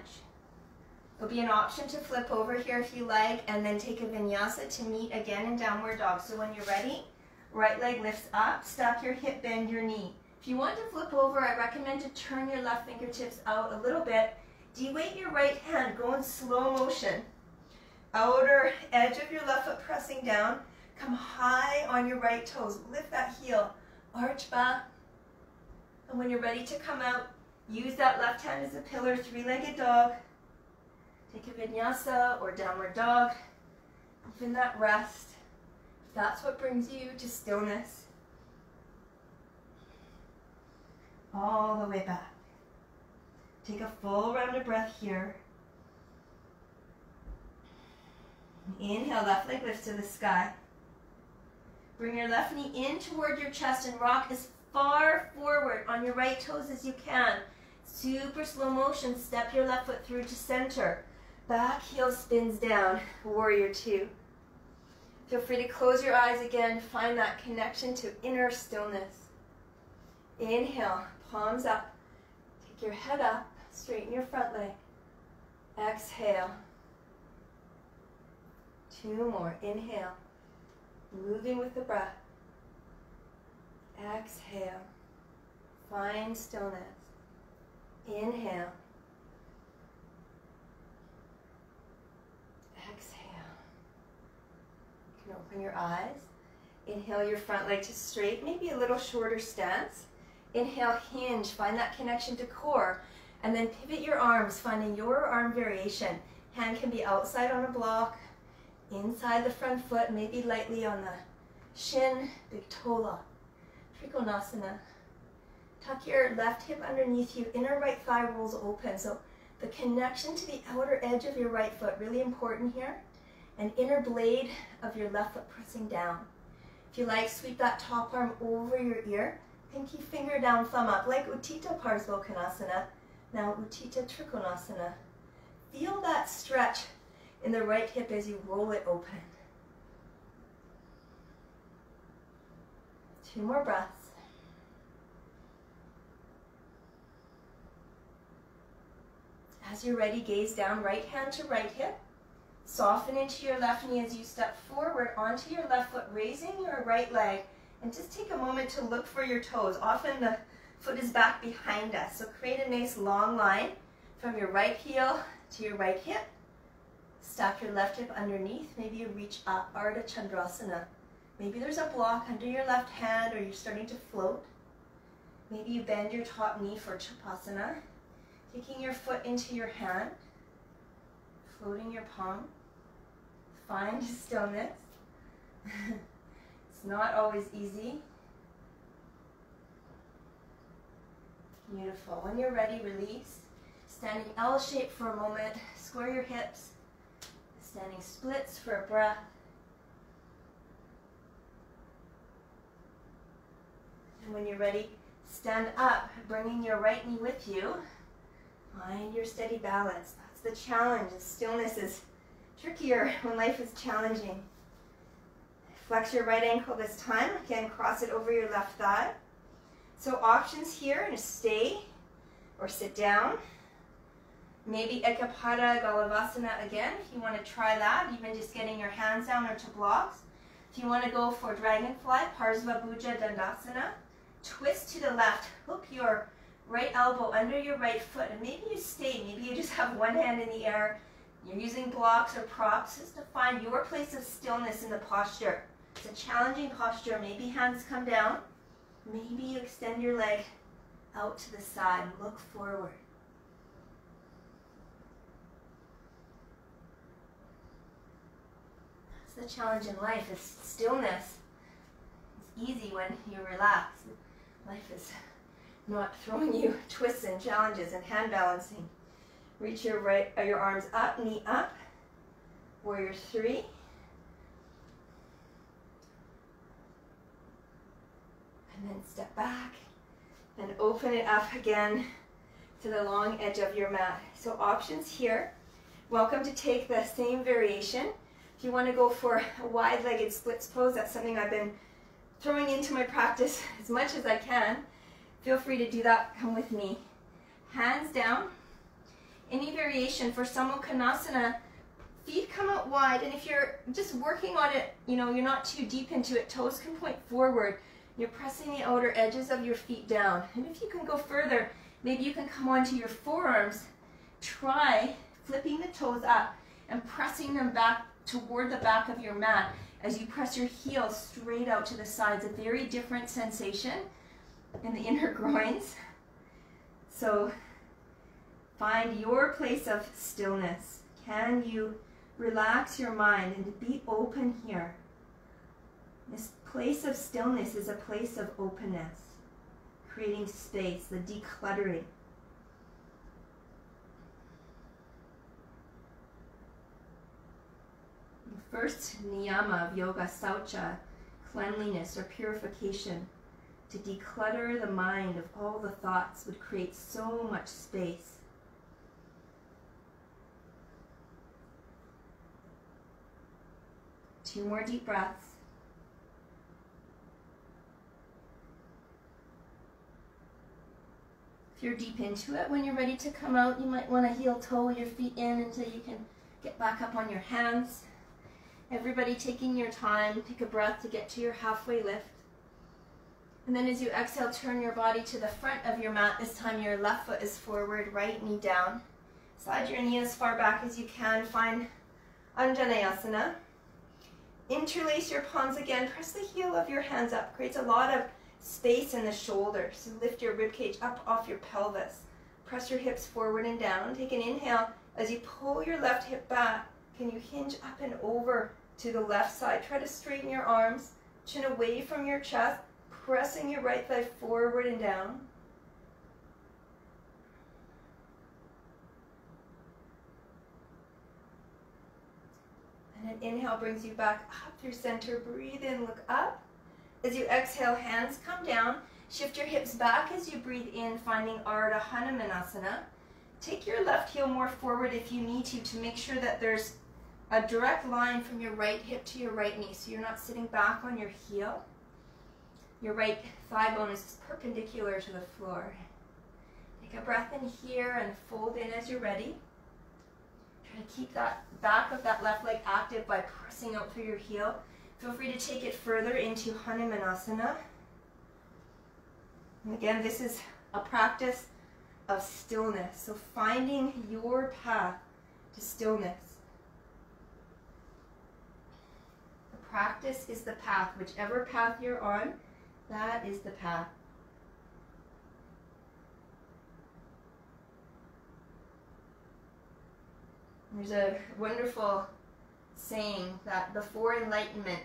There'll be an option to flip over here if you like, and then take a vinyasa to meet again in downward dog. So when you're ready, Right leg lifts up, stack your hip, bend your knee. If you want to flip over, I recommend to turn your left fingertips out a little bit. De-weight your right hand, go in slow motion. Outer edge of your left foot pressing down. Come high on your right toes. Lift that heel, arch back. And when you're ready to come out, use that left hand as a pillar, three-legged dog. Take a vinyasa or downward dog. Even that rest. That's what brings you to stillness. All the way back. Take a full round of breath here. Inhale, left leg lifts to the sky. Bring your left knee in toward your chest and rock as far forward on your right toes as you can. Super slow motion, step your left foot through to center. Back heel spins down, warrior two. Feel free to close your eyes again, find that connection to inner stillness. Inhale, palms up. Take your head up, straighten your front leg. Exhale. Two more, inhale. Moving with the breath. Exhale. Find stillness. Inhale. Exhale. You can open your eyes. Inhale your front leg to straight, maybe a little shorter stance. Inhale, hinge, find that connection to core. And then pivot your arms, finding your arm variation. Hand can be outside on a block, inside the front foot, maybe lightly on the shin, big toe lock. Trikonasana. Tuck your left hip underneath you, inner right thigh rolls open. So the connection to the outer edge of your right foot, really important here. And inner blade of your left foot pressing down. If you like, sweep that top arm over your ear. Pinky finger down, thumb up, like Utthita Parsva Konasana. Now Utthita Trikonasana. Feel that stretch in the right hip as you roll it open. Two more breaths. As you're ready, gaze down, right hand to right hip. Soften into your left knee as you step forward onto your left foot, raising your right leg. And just take a moment to look for your toes. Often the foot is back behind us. So create a nice long line from your right heel to your right hip. Stack your left hip underneath. Maybe you reach up, Ardha Chandrasana. Maybe there's a block under your left hand or you're starting to float. Maybe you bend your top knee for Chapasana. Taking your foot into your hand. Floating your palm. Find stillness. It's not always easy. Beautiful. When you're ready, release. Standing L shape for a moment. Square your hips. Standing splits for a breath. And when you're ready, stand up, bringing your right knee with you. Find your steady balance. That's the challenge. Stillness is trickier when life is challenging. Flex your right ankle this time. Again, cross it over your left thigh. So options here, just stay or sit down. Maybe Eka Pada Galavasana again, if you want to try that, even just getting your hands down or to blocks. If you want to go for dragonfly, Parsva, bhuja, dandasana, twist to the left. Hook your right elbow under your right foot, and maybe you stay. Maybe you just have one hand in the air. You're using blocks or props just to find your place of stillness in the posture. It's a challenging posture. Maybe hands come down. Maybe you extend your leg out to the side and look forward. That's the challenge in life, is stillness. It's easy when you relax. Life is not throwing you twists and challenges and hand balancing. Reach your arms up, knee up. Warrior three. And then step back and open it up again to the long edge of your mat. So options here. Welcome to take the same variation. If you want to go for a wide-legged splits pose, that's something I've been throwing into my practice as much as I can. Feel free to do that. Come with me. Hands down. Any variation for Samukhanasana, Feet come out wide, and if you're just working on it, you know, you're not too deep into it, toes can point forward. You're pressing the outer edges of your feet down. And if you can go further, maybe you can come onto your forearms. Try flipping the toes up and pressing them back toward the back of your mat as you press your heels straight out to the sides. A very different sensation in the inner groins. So find your place of stillness. Can you relax your mind and be open here? This place of stillness is a place of openness, creating space, the decluttering. The first niyama of yoga, saucha, cleanliness or purification. To declutter the mind of all the thoughts would create so much space. Two more deep breaths. If you're deep into it, when you're ready to come out, you might want to heel toe your feet in until you can get back up on your hands. Everybody taking your time, take a breath to get to your halfway lift. And then as you exhale, turn your body to the front of your mat. This time your left foot is forward, right knee down. Slide your knee as far back as you can. Find Koundinyasana. Interlace your palms again. Press the heel of your hands up. Creates a lot of space in the shoulders. So lift your ribcage up off your pelvis. Press your hips forward and down. Take an inhale. As you pull your left hip back, can you hinge up and over to the left side? Try to straighten your arms. Chin away from your chest. Pressing your right thigh forward and down. And an inhale brings you back up through center. Breathe in, look up. As you exhale, hands come down. Shift your hips back as you breathe in, finding Ardha Hanumanasana. Take your left heel more forward if you need to make sure that there's a direct line from your right hip to your right knee, so you're not sitting back on your heel. Your right thigh bone is perpendicular to the floor. Take a breath in here and fold in as you're ready. Try to keep that back of that left leg active by pressing out through your heel. Feel free to take it further into Hanumanasana. And again, this is a practice of stillness. So finding your path to stillness. The practice is the path. Whichever path you're on, that is the path. There's a wonderful saying that before enlightenment,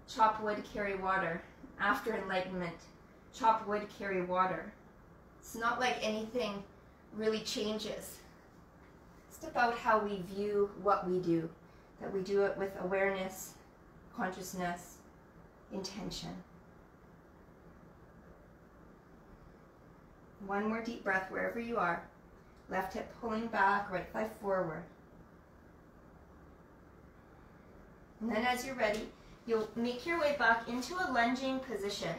chop wood, carry water. After enlightenment, chop wood, carry water. It's not like anything really changes. It's about how we view what we do, that we do it with awareness, consciousness, intention. One more deep breath wherever you are. Left hip pulling back, right thigh forward. And then as you're ready, you'll make your way back into a lunging position.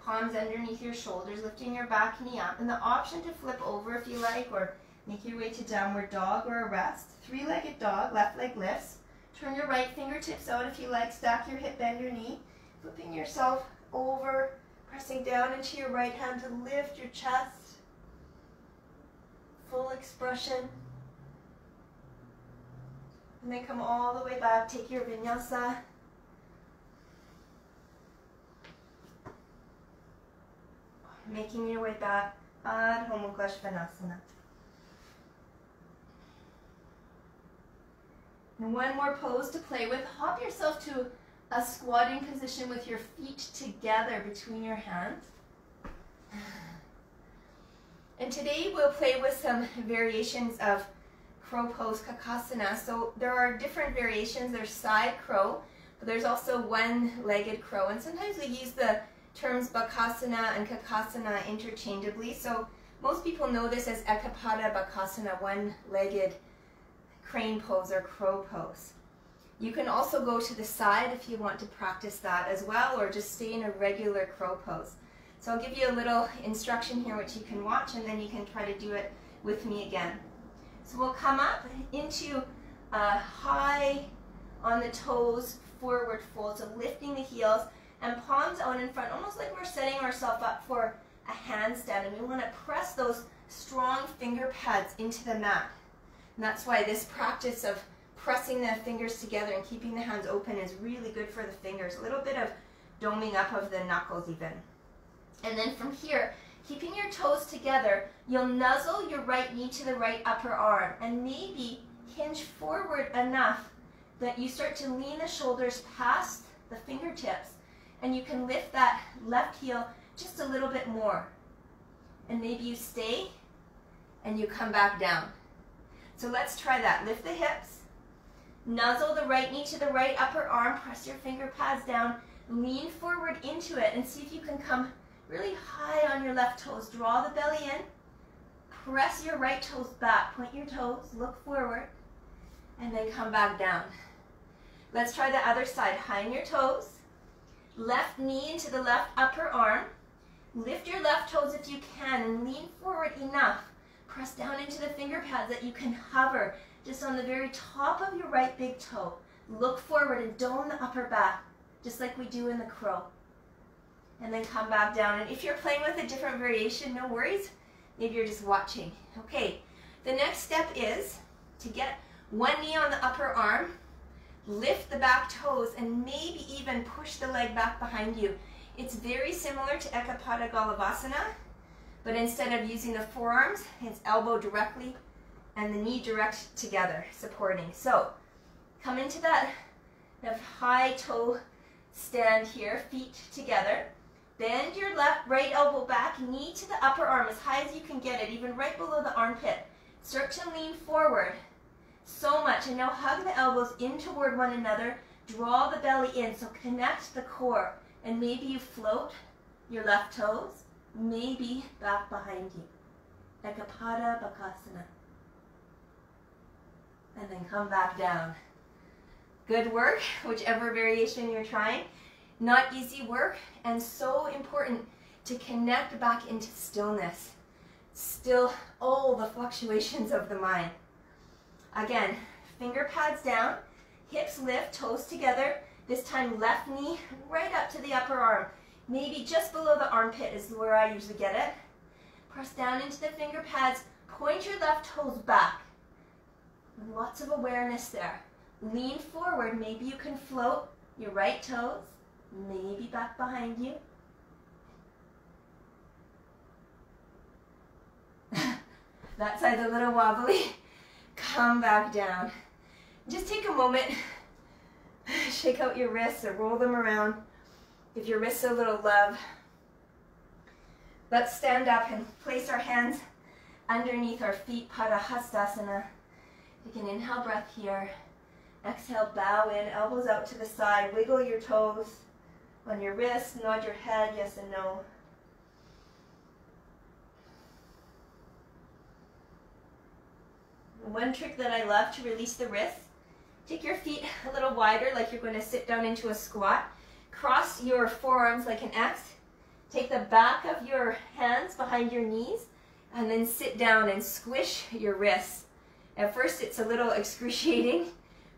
Palms underneath your shoulders, lifting your back knee up. And the option to flip over if you like, or make your way to downward dog or a rest. Three-legged dog, left leg lifts. Turn your right fingertips out if you like. Stack your hip, bend your knee. Flipping yourself over, pressing down into your right hand to lift your chest. Full expression. And then come all the way back. Take your vinyasa. Making your way back. Adho Mukha Svanasana. And one more pose to play with. Hop yourself to a squatting position with your feet together between your hands. And today we'll play with some variations of crow pose, Kakasana. So there are different variations. There's side crow, but there's also one-legged crow. And sometimes we use the terms Bakasana and Kakasana interchangeably. So most people know this as Eka Pada Bakasana, one-legged crane pose or crow pose. You can also go to the side if you want to practice that as well, or just stay in a regular crow pose. So I'll give you a little instruction here which you can watch, and then you can try to do it with me again. So we'll come up into high on the toes, forward fold. So lifting the heels and palms out in front, almost like we're setting ourselves up for a handstand. And we want to press those strong finger pads into the mat. And that's why this practice of pressing the fingers together and keeping the hands open is really good for the fingers. A little bit of doming up of the knuckles even. And then from here, keeping your toes together, you'll nuzzle your right knee to the right upper arm and maybe hinge forward enough that you start to lean the shoulders past the fingertips, and you can lift that left heel just a little bit more. And maybe you stay and you come back down. So let's try that. Lift the hips, nuzzle the right knee to the right upper arm, press your finger pads down, lean forward into it, and see if you can come really high on your left toes. Draw the belly in, press your right toes back, point your toes, look forward, and then come back down. Let's try the other side. High on your toes, left knee into the left upper arm, lift your left toes if you can, and lean forward enough. Press down into the finger pads that you can hover just on the very top of your right big toe. Look forward and dome the upper back, just like we do in the crow. And then come back down. And if you're playing with a different variation, no worries. Maybe you're just watching. Okay, the next step is to get one knee on the upper arm, lift the back toes, and maybe even push the leg back behind you. It's very similar to Eka Pada Bakasana, but instead of using the forearms, it's elbow directly and the knee direct together, supporting. So come into that high toe stand here, feet together. Bend your right elbow back, knee to the upper arm as high as you can get it, even right below the armpit. Start to lean forward so much, and now hug the elbows in toward one another. Draw the belly in, so connect the core, and maybe you float your left toes, maybe back behind you. Eka Pada Bakasana. And then come back down. Good work, whichever variation you're trying. Not easy work, and so important to connect back into stillness. Still all the fluctuations of the mind. Again, finger pads down, hips lift, toes together. This time left knee right up to the upper arm. Maybe just below the armpit is where I usually get it. Press down into the finger pads, point your left toes back. Lots of awareness there. Lean forward, maybe you can float your right toes, maybe back behind you. That side's a little wobbly. Come back down. Just take a moment, shake out your wrists or roll them around. Give your wrists a little love. Let's stand up and place our hands underneath our feet, Pada Hastasana. Take an inhale breath here. Exhale, bow in, elbows out to the side. Wiggle your toes on your wrists. Nod your head, yes and no. One trick that I love to release the wrists, take your feet a little wider like you're going to sit down into a squat. Cross your forearms like an X. Take the back of your hands behind your knees and then sit down and squish your wrists. At first it's a little excruciating,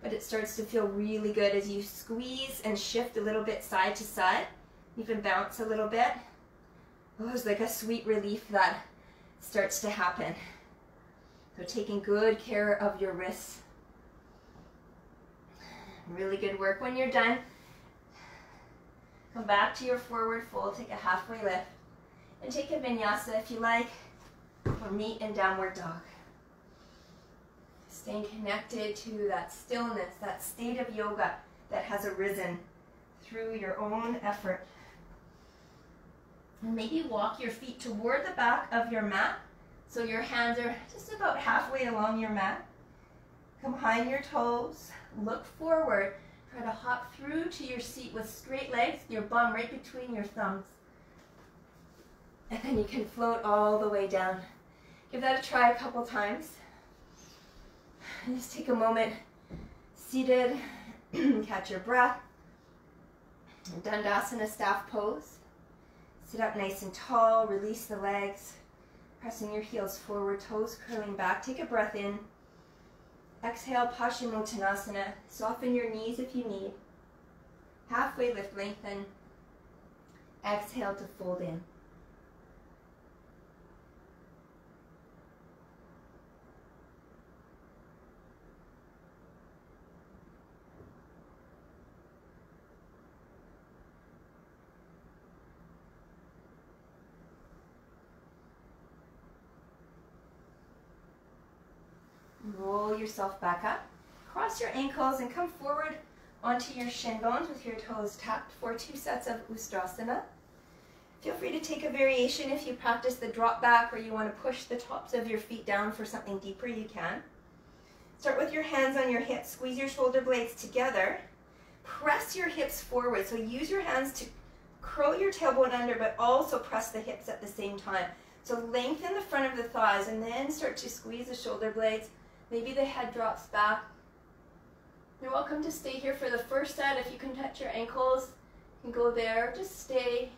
but it starts to feel really good as you squeeze and shift a little bit side to side. Even bounce a little bit. Oh, it's like a sweet relief that starts to happen. So taking good care of your wrists. Really good work. When you're done, come back to your forward fold, take a halfway lift, and take a vinyasa if you like, or meet in downward dog. Staying connected to that stillness, that state of yoga that has arisen through your own effort. And maybe walk your feet toward the back of your mat, so your hands are just about halfway along your mat. Come behind your toes, look forward, try to hop through to your seat with straight legs, your bum right between your thumbs. And then you can float all the way down. Give that a try a couple times. And just take a moment, seated, catch your breath. Dandasana staff pose. Sit up nice and tall, release the legs. Pressing your heels forward, toes curling back. Take a breath in Exhale, Paschimottanasana. Soften your knees if you need. Halfway lift, lengthen. Exhale to fold in. Roll yourself back up. Cross your ankles and come forward onto your shin bones with your toes tapped for 2 sets of Ustrasana. Feel free to take a variation if you practice the drop back or you want to push the tops of your feet down for something deeper, you can. Start with your hands on your hips. Squeeze your shoulder blades together. Press your hips forward. So use your hands to curl your tailbone under, but also press the hips at the same time. So lengthen the front of the thighs and then start to squeeze the shoulder blades. Maybe the head drops back. You're welcome to stay here for the first set. If you can touch your ankles, you can go there. Just stay.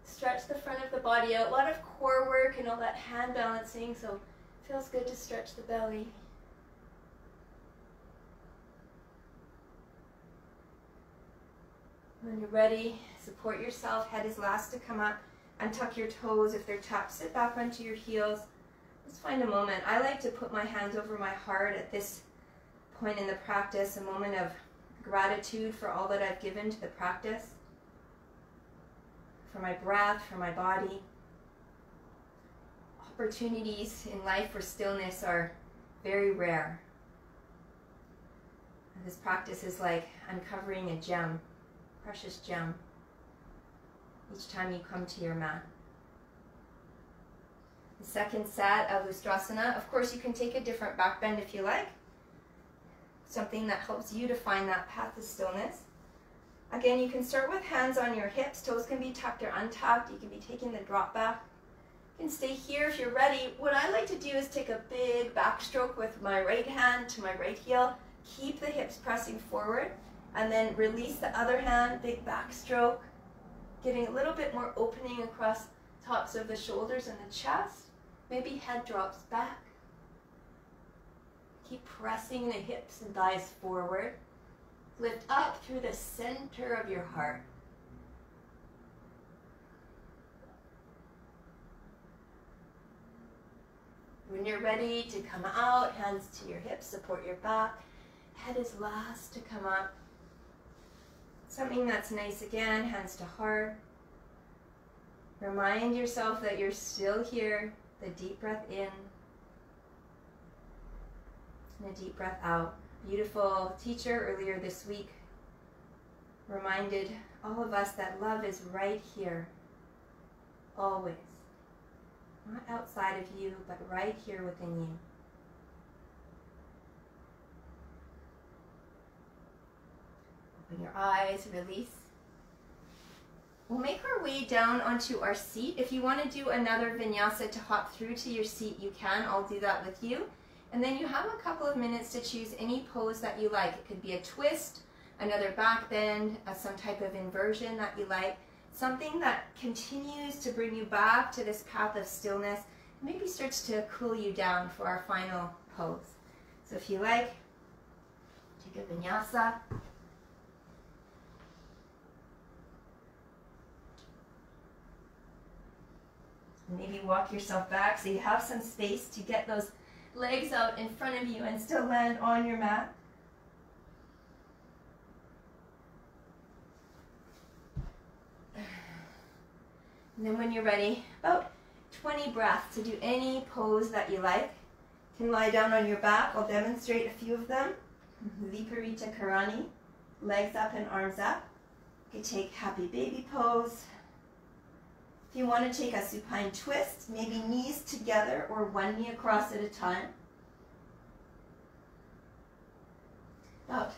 Stretch the front of the body out. A lot of core work and all that hand balancing, so it feels good to stretch the belly. When you're ready, support yourself. Head is last to come up. Untuck your toes. If they're tapped, sit back onto your heels. Just find a moment. I like to put my hands over my heart at this point in the practice, a moment of gratitude for all that I've given to the practice, for my breath, for my body. Opportunities in life for stillness are very rare. And this practice is like uncovering a gem, precious gem, each time you come to your mat. The second set of Ustrasana, of course you can take a different back bend if you like, something that helps you to find that path of stillness. Again, you can start with hands on your hips. Toes can be tucked or untucked. You can be taking the drop back. You can stay here if you're ready. What I like to do is take a big backstroke with my right hand to my right heel. Keep the hips pressing forward. And then release the other hand, big backstroke. Getting a little bit more opening across tops of the shoulders and the chest. Maybe head drops back. Keep pressing the hips and thighs forward. Lift up through the center of your heart. When you're ready to come out, hands to your hips, support your back. Head is last to come up. Something that's nice again, hands to heart. Remind yourself that you're still here. The deep breath in and a deep breath out. Beautiful teacher earlier this week reminded all of us that love is right here, always. Not outside of you, but right here within you. Open your eyes, release. We'll make our way down onto our seat. If you want to do another vinyasa to hop through to your seat, you can. I'll do that with you. And then you have a couple of minutes to choose any pose that you like. It could be a twist, another back bend, some type of inversion that you like. Something that continues to bring you back to this path of stillness. Maybe starts to cool you down for our final pose. So if you like, take a vinyasa. Maybe walk yourself back so you have some space to get those legs out in front of you and still land on your mat. And then when you're ready, about 20 breaths to do any pose that you like. You can lie down on your back. I'll demonstrate a few of them. Viparita Karani, legs up and arms up. You can take happy baby pose. If you want to take a supine twist, maybe knees together or one knee across at a time. About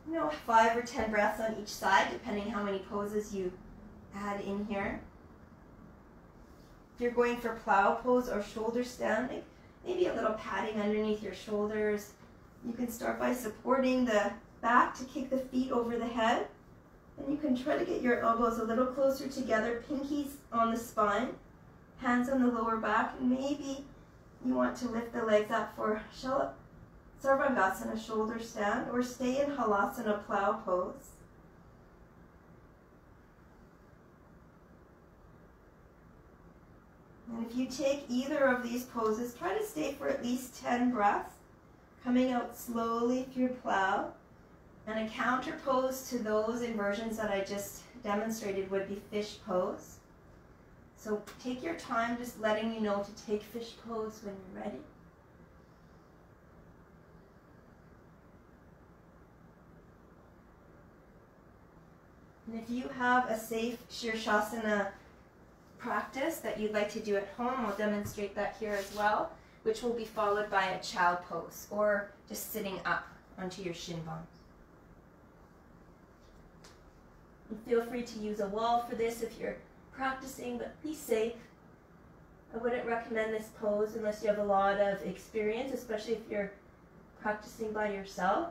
5 or 10 breaths on each side, depending how many poses you add in here. If you're going for plow pose or shoulder standing, maybe a little padding underneath your shoulders. You can start by supporting the back to kick the feet over the head. And you can try to get your elbows a little closer together, pinkies on the spine, hands on the lower back, and maybe you want to lift the legs up for Sarvangasana shoulder stand, or stay in Halasana plow pose. And if you take either of these poses, try to stay for at least 10 breaths, coming out slowly through plow. And a counter pose to those inversions that I just demonstrated would be fish pose. So take your time, just letting you know to take fish pose when you're ready. And if you have a safe Shirshasana practice that you'd like to do at home, I'll demonstrate that here as well, which will be followed by a child pose, or just sitting up onto your shin bones. And feel free to use a wall for this if you're practicing, but be safe. I wouldn't recommend this pose unless you have a lot of experience, especially if you're practicing by yourself.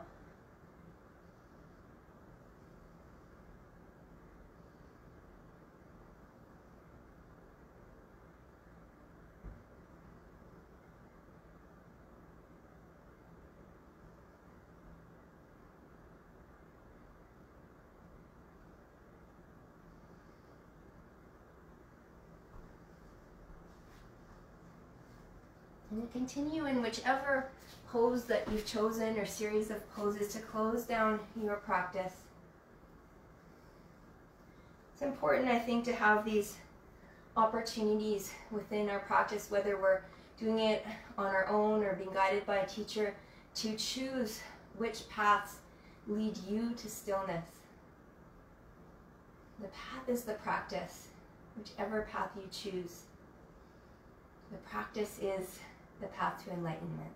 And continue in whichever pose that you've chosen or series of poses to close down your practice. It's important, I think, to have these opportunities within our practice, whether we're doing it on our own or being guided by a teacher, to choose which paths lead you to stillness. The path is the practice, whichever path you choose. The practice is the path to enlightenment.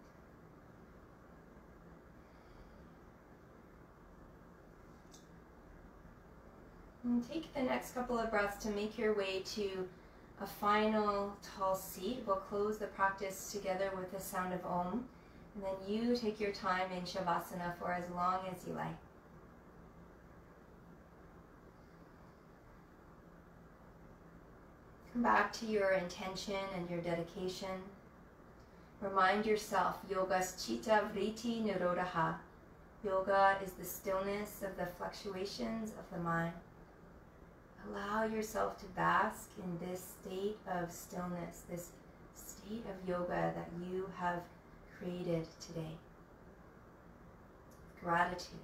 And take the next couple of breaths to make your way to a final tall seat. We'll close the practice together with the sound of Om, and then you take your time in Shavasana for as long as you like. Come back to your intention and your dedication. Remind yourself, yoga's Citta Vritti Nirodhah-Yoga. Yoga is the stillness of the fluctuations of the mind. Allow yourself to bask in this state of stillness, this state of yoga that you have created today. Gratitude.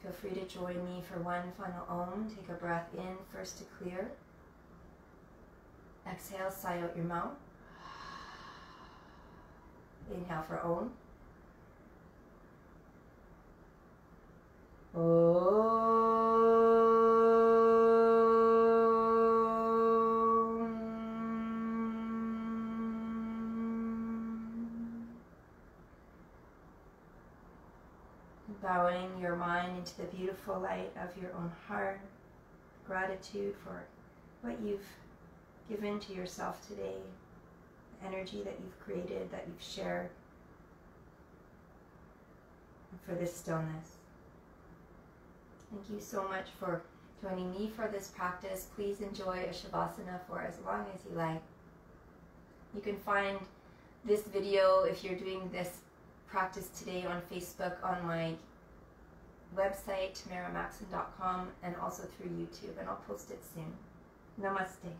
Feel free to join me for one final Om. Take a breath in first to clear. Exhale, sigh out your mouth. Inhale for Om. Bowing your mind into the beautiful light of your own heart. Gratitude for what you've given to yourself today, the energy that you've created, that you've shared, and for this stillness. Thank you so much for joining me for this practice. Please enjoy a Shavasana for as long as you like. You can find this video, if you're doing this practice today, on Facebook, on my website, tamaramaxim.com, and also through YouTube, and I'll post it soon. Namaste.